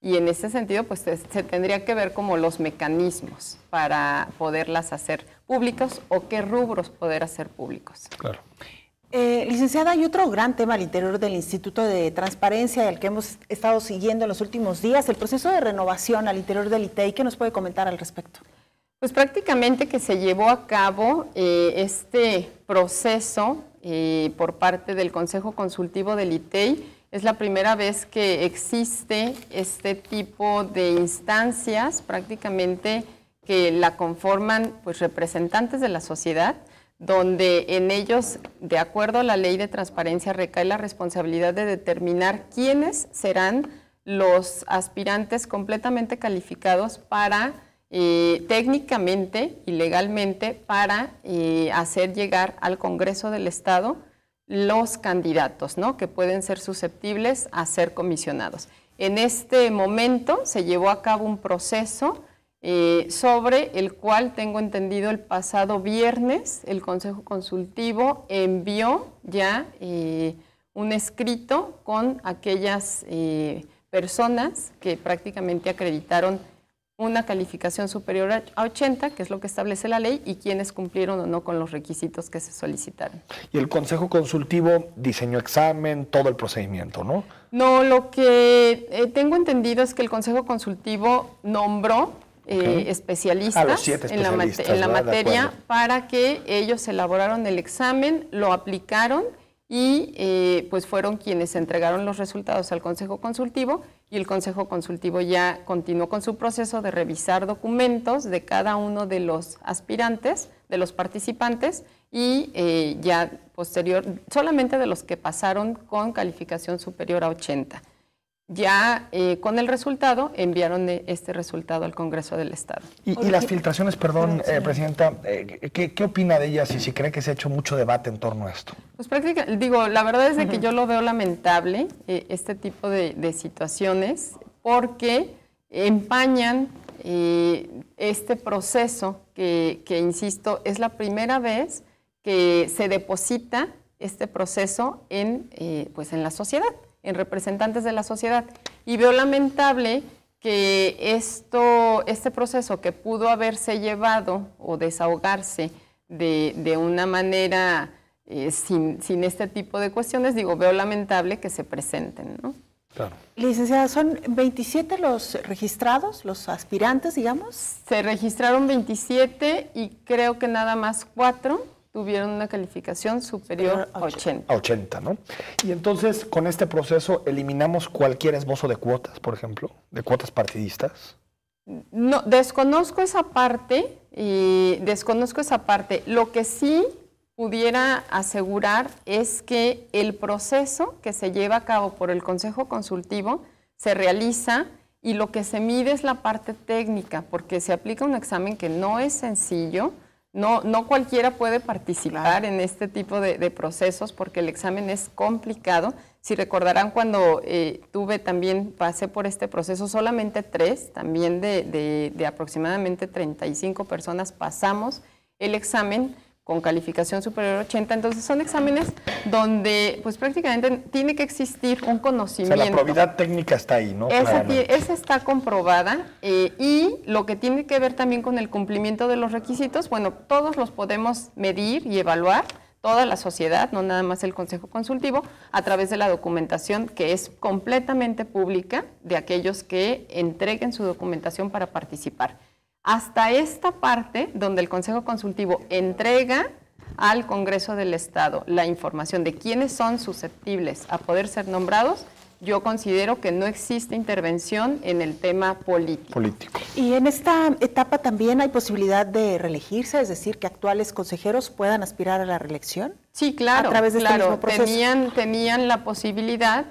Y en ese sentido, pues se tendría que ver como los mecanismos para poderlas hacer públicos o qué rubros poder hacer públicos. Claro. Licenciada, hay otro gran tema al interior del Instituto de Transparencia, el que hemos estado siguiendo en los últimos días, el proceso de renovación al interior del ITEI. ¿Qué nos puede comentar al respecto? Pues prácticamente que se llevó a cabo este proceso por parte del Consejo Consultivo del ITEI. Es la primera vez que existe este tipo de instancias, prácticamente que la conforman pues representantes de la sociedad, donde en ellos, de acuerdo a la Ley de Transparencia, recae la responsabilidad de determinar quiénes serán los aspirantes completamente calificados para, técnicamente y legalmente, para hacer llegar al Congreso del Estado los candidatos, ¿no?, que pueden ser susceptibles a ser comisionados. En este momento se llevó a cabo un proceso sobre el cual tengo entendido el pasado viernes el Consejo Consultivo envió ya un escrito con aquellas personas que prácticamente acreditaron una calificación superior a 80, que es lo que establece la ley, y quienes cumplieron o no con los requisitos que se solicitaron. Y el Consejo Consultivo diseñó examen, todo el procedimiento, ¿no? No, lo que tengo entendido es que el Consejo Consultivo nombró especialistas en la materia para que ellos elaboraron el examen, lo aplicaron y pues fueron quienes entregaron los resultados al Consejo Consultivo, y el Consejo Consultivo ya continuó con su proceso de revisar documentos de cada uno de los aspirantes, de los participantes, y ya posterior, solamente de los que pasaron con calificación superior a 80. Ya con el resultado, enviaron este resultado al Congreso del Estado. Y las filtraciones, perdón, Presidenta, ¿qué opina de ellas y si cree que se ha hecho mucho debate en torno a esto? Pues prácticamente, la verdad es de que yo lo veo lamentable, este tipo de situaciones, porque empañan este proceso que, insisto, es la primera vez que se deposita este proceso en la sociedad, en representantes de la sociedad. Y veo lamentable que este proceso que pudo haberse llevado o desahogarse de una manera sin este tipo de cuestiones, veo lamentable que se presenten, ¿no? Claro. Licenciada, ¿son 27 los registrados, los aspirantes, digamos? Se registraron 27 y creo que nada más 4 tuvieron una calificación superior a 80. A 80, ¿no? Y entonces, con este proceso, ¿eliminamos cualquier esbozo de cuotas, por ejemplo, de cuotas partidistas? No, desconozco esa parte, Lo que sí pudiera asegurar es que el proceso que se lleva a cabo por el Consejo Consultivo se realiza y lo que se mide es la parte técnica, porque se aplica un examen que no es sencillo. No cualquiera puede participar en este tipo de procesos porque el examen es complicado. Si recordarán, cuando pasé por este proceso, solamente 3, también de aproximadamente 35 personas pasamos el examen con calificación superior a 80. Entonces son exámenes donde pues prácticamente tiene que existir un conocimiento. O sea, la probidad técnica está ahí, ¿no? Esa está comprobada y lo que tiene que ver también con el cumplimiento de los requisitos, bueno, todos los podemos medir y evaluar, toda la sociedad, no nada más el Consejo Consultivo, a través de la documentación que es completamente pública de aquellos que entreguen su documentación para participar. Hasta esta parte donde el Consejo Consultivo entrega al Congreso del Estado la información de quiénes son susceptibles a poder ser nombrados, yo considero que no existe intervención en el tema político. Y en esta etapa también hay posibilidad de reelegirse, es decir, que actuales consejeros puedan aspirar a la reelección. Sí, claro, a través de este mismo proceso. Tenían la posibilidad,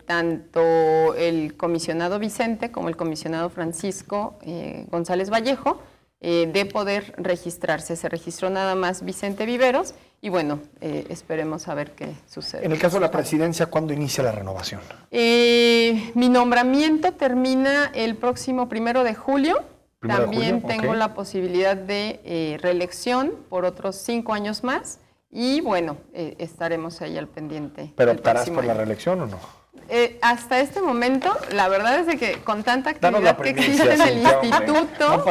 tanto el comisionado Vicente como el comisionado Francisco González Vallejo, de poder registrarse. Se registró nada más Vicente Viveros y bueno, esperemos a ver qué sucede. En el caso de la presidencia, ¿cuándo inicia la renovación? Mi nombramiento termina el próximo 1 de julio. También tengo la posibilidad de reelección por otros 5 años más y bueno, estaremos ahí al pendiente. ¿Pero optarás por la reelección o no? Hasta este momento, la verdad es de que con tanta actividad que existe en el instituto,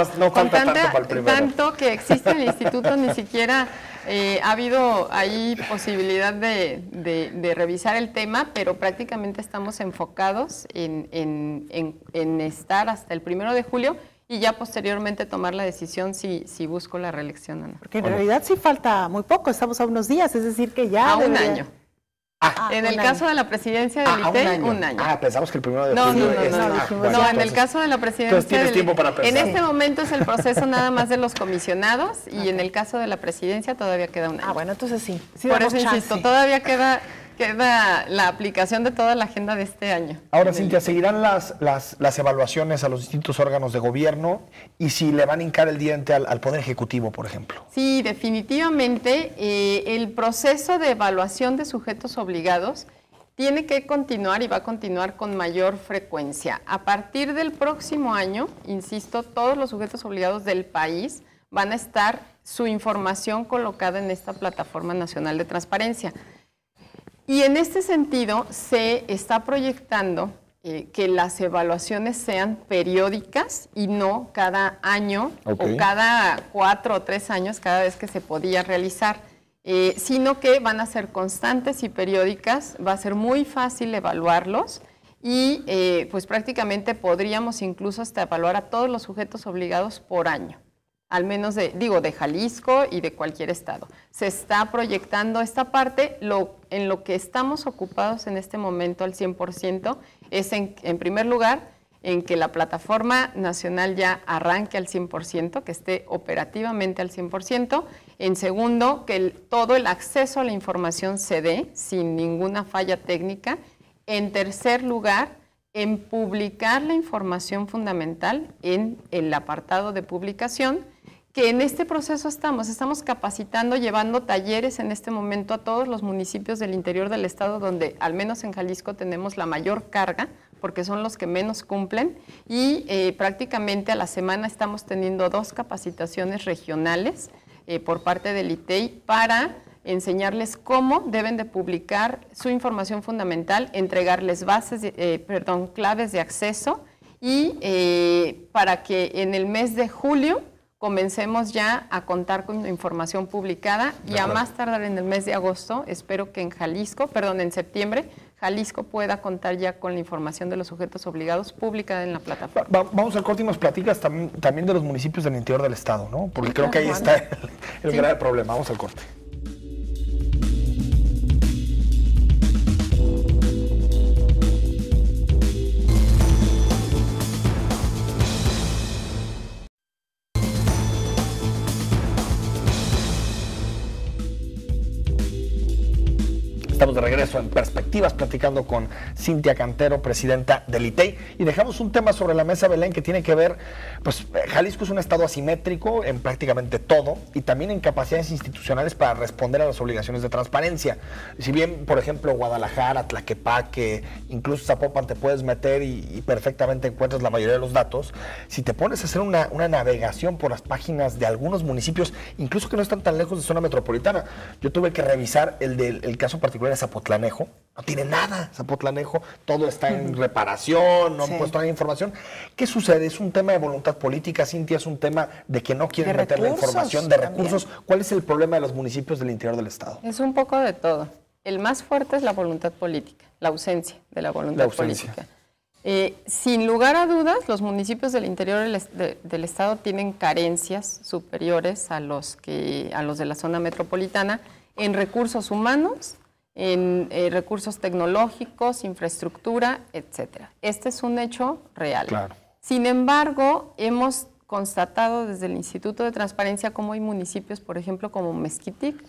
tanto que existe en el instituto, ni siquiera ha habido ahí posibilidad de revisar el tema, pero prácticamente estamos enfocados en estar hasta el 1 de julio y ya posteriormente tomar la decisión si busco la reelección o no. Porque en realidad sí falta muy poco, estamos a unos días, es decir que ya... A un año. En el caso de la presidencia del ITEI, un año. Pensamos que el 1 de julio No, en el caso de la presidencia tienes tiempo para pensar. En este momento es el proceso nada más de los comisionados y en el caso de la presidencia todavía queda un año. Bueno, entonces sí. Por eso insisto, todavía queda la aplicación de toda la agenda de este año. Ahora, Cintia, ¿seguirán las evaluaciones a los distintos órganos de gobierno y si le van a hincar el diente al Poder Ejecutivo, por ejemplo? Sí, definitivamente. El proceso de evaluación de sujetos obligados tiene que continuar y va a continuar con mayor frecuencia. A partir del próximo año, insisto, todos los sujetos obligados del país van a estar su información colocada en esta Plataforma Nacional de Transparencia. Y en este sentido se está proyectando que las evaluaciones sean periódicas y no cada año o cada 4 o 3 años, cada vez que se podía realizar, sino que van a ser constantes y periódicas, va a ser muy fácil evaluarlos y pues prácticamente podríamos incluso hasta evaluar a todos los sujetos obligados por año, al menos de Jalisco y de cualquier estado. Se está proyectando esta parte, en lo que estamos ocupados en este momento al 100%, es en primer lugar, en que la plataforma nacional ya arranque al 100%, que esté operativamente al 100%. En segundo, que todo el acceso a la información se dé sin ninguna falla técnica. En tercer lugar, en publicar la información fundamental en el apartado de publicación, que en este proceso estamos capacitando, llevando talleres en este momento a todos los municipios del interior del estado, donde al menos en Jalisco tenemos la mayor carga, porque son los que menos cumplen, y prácticamente a la semana estamos teniendo 2 capacitaciones regionales por parte del ITEI para enseñarles cómo deben de publicar su información fundamental, entregarles claves de acceso y para que en el mes de julio comencemos ya a contar con información publicada y a más tardar en el mes de agosto, espero que en septiembre, Jalisco pueda contar ya con la información de los sujetos obligados publicada en la plataforma. Vamos al corte y nos platicas también de los municipios del interior del estado, ¿no? Porque sí, creo que ahí está el grave problema. Vamos al corte. Estamos de regreso en Perspectivas, platicando con Cintia Cantero, presidenta del ITEI, y dejamos un tema sobre la mesa, Belén, que tiene que ver, pues Jalisco es un estado asimétrico en prácticamente todo y también en capacidades institucionales para responder a las obligaciones de transparencia. Si bien, por ejemplo, Guadalajara, Tlaquepaque, incluso Zapopan te puedes meter y perfectamente encuentras la mayoría de los datos, si te pones a hacer una navegación por las páginas de algunos municipios, incluso que no están tan lejos de zona metropolitana, yo tuve que revisar el caso particular de Zapotlanejo. No tiene nada Zapotlanejo, todo está en reparación, no han puesto nada de información. ¿Qué sucede? ¿Es un tema de voluntad política, Cintia? ¿Es un tema de que no quieren meter la información, de recursos? ¿Cuál es el problema de los municipios del interior del estado? Es un poco de todo. El más fuerte es la voluntad política, la ausencia de la voluntad política. Sin lugar a dudas, los municipios del interior del estado tienen carencias superiores a los de la zona metropolitana en recursos humanos, en recursos tecnológicos, infraestructura, etcétera. Este es un hecho real. Claro. Sin embargo, hemos constatado desde el Instituto de Transparencia cómo hay municipios, por ejemplo, como Mezquitic,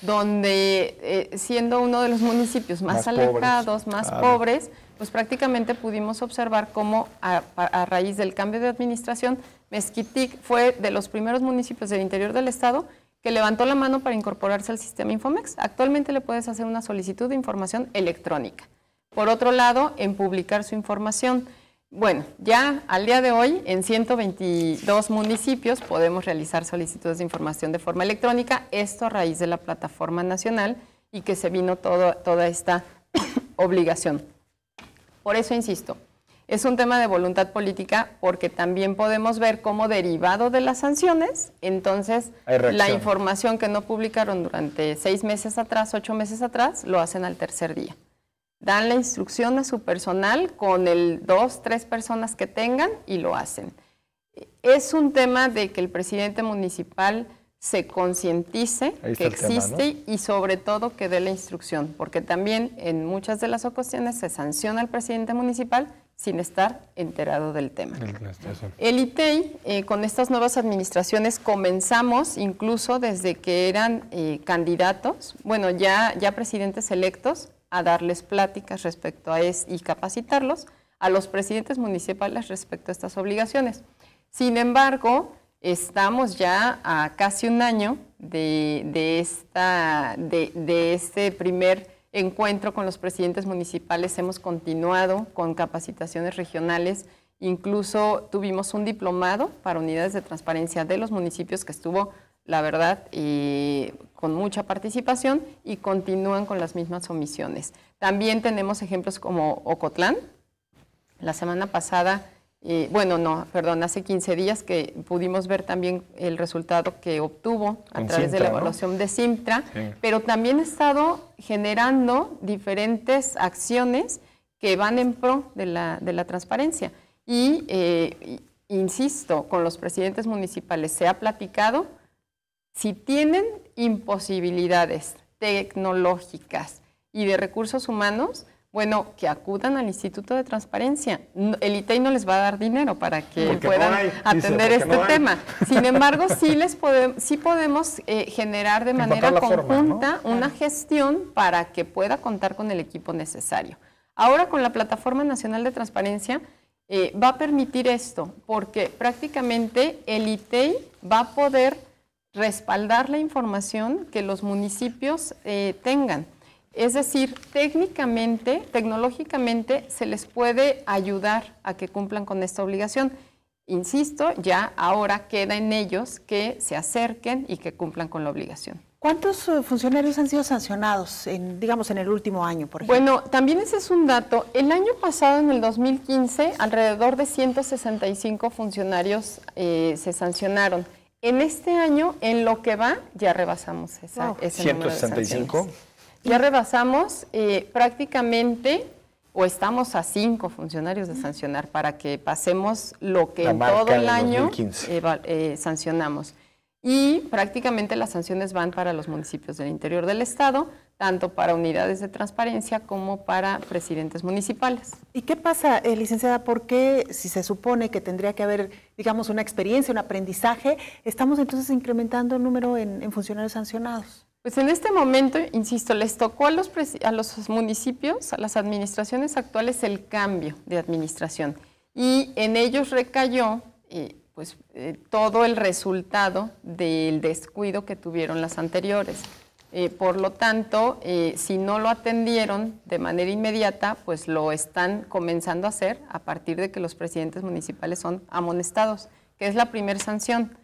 donde siendo uno de los municipios más alejados, más pobres, pues prácticamente pudimos observar cómo a raíz del cambio de administración, Mezquitic fue de los primeros municipios del interior del estado que levantó la mano para incorporarse al sistema Infomex. Actualmente le puedes hacer una solicitud de información electrónica. Por otro lado, en publicar su información. Bueno, ya al día de hoy, en 122 municipios podemos realizar solicitudes de información de forma electrónica, esto a raíz de la plataforma nacional y que se vino toda esta obligación. Por eso insisto, es un tema de voluntad política porque también podemos ver cómo derivado de las sanciones, entonces la información que no publicaron durante 6 meses atrás, 8 meses atrás, lo hacen al tercer día. Dan la instrucción a su personal con 2, 3 personas que tengan y lo hacen. Es un tema de que el presidente municipal se concientice que existe tema, ¿no? Y sobre todo que dé la instrucción, porque también en muchas de las ocasiones se sanciona al presidente municipal sin estar enterado del tema. El ITEI, con estas nuevas administraciones, comenzamos incluso desde que eran candidatos, bueno, ya presidentes electos, a darles pláticas respecto a y capacitarlos a los presidentes municipales respecto a estas obligaciones. Sin embargo, estamos ya a casi un año de este primer encuentro con los presidentes municipales, hemos continuado con capacitaciones regionales, incluso tuvimos un diplomado para unidades de transparencia de los municipios que estuvo, la verdad, con mucha participación y continúan con las mismas omisiones. También tenemos ejemplos como Ocotlán. La semana pasada, hace 15 días que pudimos ver también el resultado que obtuvo a través de la evaluación de CIMTRA, pero también ha estado generando diferentes acciones que van en pro de la transparencia. Y, insisto, con los presidentes municipales se ha platicado. Si tienen imposibilidades tecnológicas y de recursos humanos, bueno, que acudan al Instituto de Transparencia. El ITEI no les va a dar dinero para que puedan atender este tema. Sin embargo, sí podemos generar de manera conjunta una gestión para que pueda contar con el equipo necesario. Ahora, con la Plataforma Nacional de Transparencia, va a permitir esto, porque prácticamente el ITEI va a poder respaldar la información que los municipios tengan. Es decir, técnicamente, tecnológicamente, se les puede ayudar a que cumplan con esta obligación. Insisto, ya ahora queda en ellos que se acerquen y que cumplan con la obligación. ¿Cuántos funcionarios han sido sancionados, en el último año, por ejemplo? Bueno, también ese es un dato. El año pasado, en el 2015, alrededor de 165 funcionarios se sancionaron. En este año, en lo que va, ya rebasamos ese número de 165. Ya rebasamos prácticamente, o estamos a 5 funcionarios de sancionar para que pasemos lo que en todo el año sancionamos. Y prácticamente las sanciones van para los municipios del interior del estado, tanto para unidades de transparencia como para presidentes municipales. ¿Y qué pasa, licenciada? ¿Por qué, si se supone que tendría que haber, digamos, una experiencia, un aprendizaje, estamos entonces incrementando el número en funcionarios sancionados? Pues en este momento, insisto, les tocó a los municipios, a las administraciones actuales, el cambio de administración. Y en ellos recayó todo el resultado del descuido que tuvieron las anteriores. Por lo tanto, si no lo atendieron de manera inmediata, pues lo están comenzando a hacer a partir de que los presidentes municipales son amonestados, que es la primera sanción.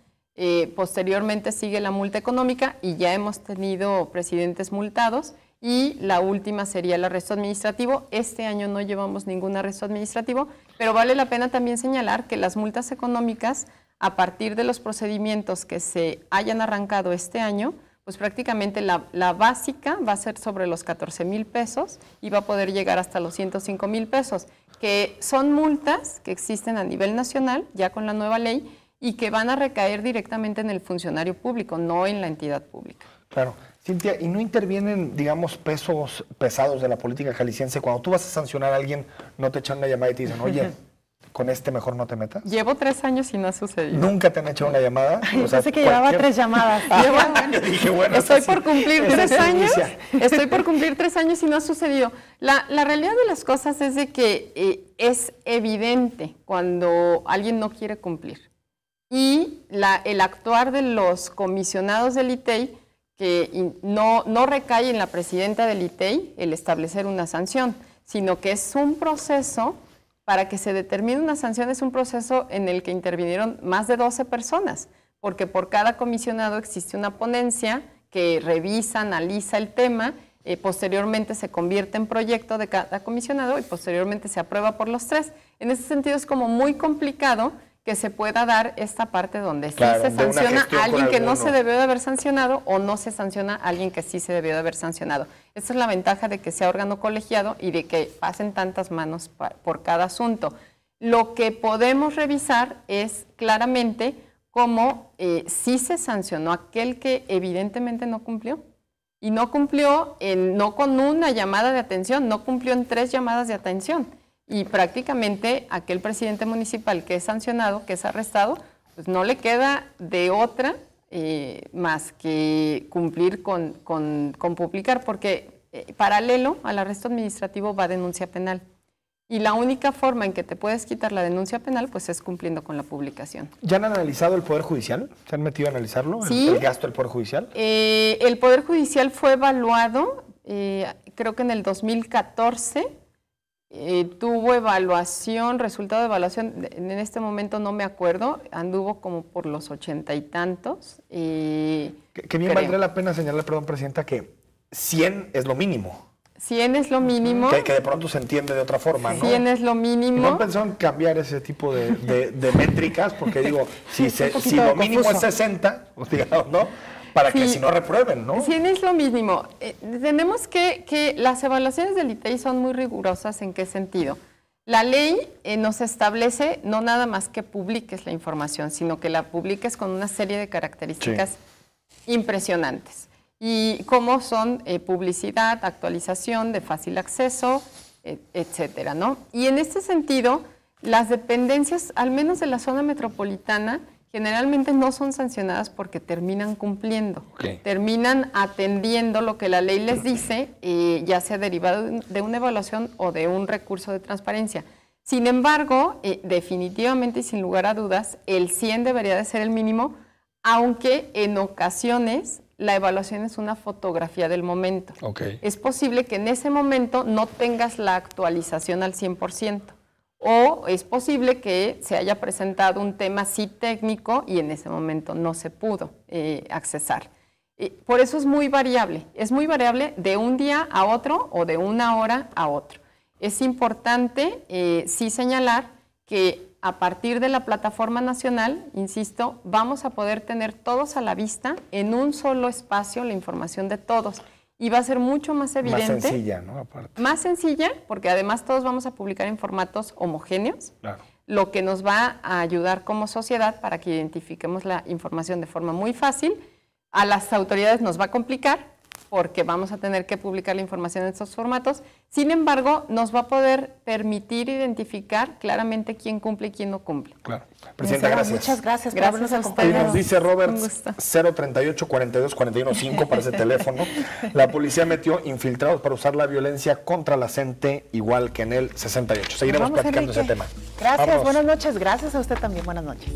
Posteriormente sigue la multa económica y ya hemos tenido presidentes multados y la última sería el arresto administrativo. Este año no llevamos ningún arresto administrativo, pero vale la pena también señalar que las multas económicas, a partir de los procedimientos que se hayan arrancado este año, pues prácticamente la básica va a ser sobre los 14,000 pesos y va a poder llegar hasta los 105,000 pesos, que son multas que existen a nivel nacional, ya con la nueva ley, y que van a recaer directamente en el funcionario público, no en la entidad pública. Claro. Cintia, ¿y no intervienen, digamos, pesos pesados de la política jalisciense? Cuando tú vas a sancionar a alguien, ¿no te echan una llamada y te dicen, oye, con este mejor no te metas? Llevo 3 años y no ha sucedido. ¿Nunca te han hecho una llamada? Pensé que llevaba 3 llamadas. Estoy por cumplir 3 años. Estoy por cumplir 3 años y no ha sucedido. La realidad de las cosas es de que es evidente cuando alguien no quiere cumplir. Y el actuar de los comisionados del ITEI, que no recae en la presidenta del ITEI el establecer una sanción, sino que es un proceso, para que se determine una sanción, es un proceso en el que intervinieron más de 12 personas, porque por cada comisionado existe una ponencia que revisa, analiza el tema, posteriormente se convierte en proyecto de cada comisionado y posteriormente se aprueba por los 3. En ese sentido es como muy complicado que se pueda dar esta parte donde claro, sí se sanciona a alguien que no se debió de haber sancionado o no se sanciona a alguien que sí se debió de haber sancionado. Esta es la ventaja de que sea órgano colegiado y de que pasen tantas manos por cada asunto. Lo que podemos revisar es claramente cómo sí se sancionó a aquel que evidentemente no cumplió. Y no cumplió no con una llamada de atención, no cumplió en 3 llamadas de atención. Y prácticamente aquel presidente municipal que es sancionado, que es arrestado, pues no le queda de otra más que cumplir con publicar, porque paralelo al arresto administrativo va denuncia penal. Y la única forma en que te puedes quitar la denuncia penal pues es cumpliendo con la publicación. ¿Ya han analizado el Poder Judicial? ¿Se han metido a analizarlo? Sí. ¿El gasto del Poder Judicial? El Poder Judicial fue evaluado creo que en el 2014 tuvo evaluación, resultado de evaluación, en este momento no me acuerdo, anduvo como por los 80 y tantos. Que bien valdría la pena señalar, perdón, Presidenta, que 100 es lo mínimo. 100 es lo mínimo. Que de pronto se entiende de otra forma, ¿no? 100 es lo mínimo. No pensó en cambiar ese tipo de métricas, porque digo, si lo mínimo es 60, digamos, ¿no? Para que si no reprueben, ¿no? 100 es lo mínimo. Tenemos que las evaluaciones del ITEI son muy rigurosas. ¿En qué sentido? La ley nos establece no nada más que publiques la información, sino que la publiques con una serie de características impresionantes. Y como son publicidad, actualización, de fácil acceso, etcétera, ¿no? Y en este sentido, las dependencias, al menos de la zona metropolitana, generalmente no son sancionadas porque terminan cumpliendo, terminan atendiendo lo que la ley les dice, ya sea derivado de una evaluación o de un recurso de transparencia. Sin embargo, definitivamente y sin lugar a dudas, el 100 debería de ser el mínimo, aunque en ocasiones la evaluación es una fotografía del momento. Es posible que en ese momento no tengas la actualización al 100%. O es posible que se haya presentado un tema sí técnico y en ese momento no se pudo accesar. Por eso es muy variable de un día a otro o de una hora a otro. Es importante sí señalar que a partir de la plataforma nacional, insisto, vamos a poder tener todos a la vista en un solo espacio la información de todos. Y va a ser mucho más evidente. Más sencilla, ¿no? Aparte. Más sencilla, porque además todos vamos a publicar en formatos homogéneos, lo que nos va a ayudar como sociedad para que identifiquemos la información de forma muy fácil. A las autoridades nos va a complicar, porque vamos a tener que publicar la información en estos formatos. Sin embargo, nos va a poder permitir identificar claramente quién cumple y quién no cumple. Claro. Presidenta, gracias. Muchas gracias por habernos acompañado. Nos dice Robert, 038 42 41 5 para ese teléfono. La policía metió infiltrados para usar la violencia contra la gente, igual que en el 68. Seguiremos platicando ese tema. Gracias, buenas noches. Gracias a usted también, buenas noches.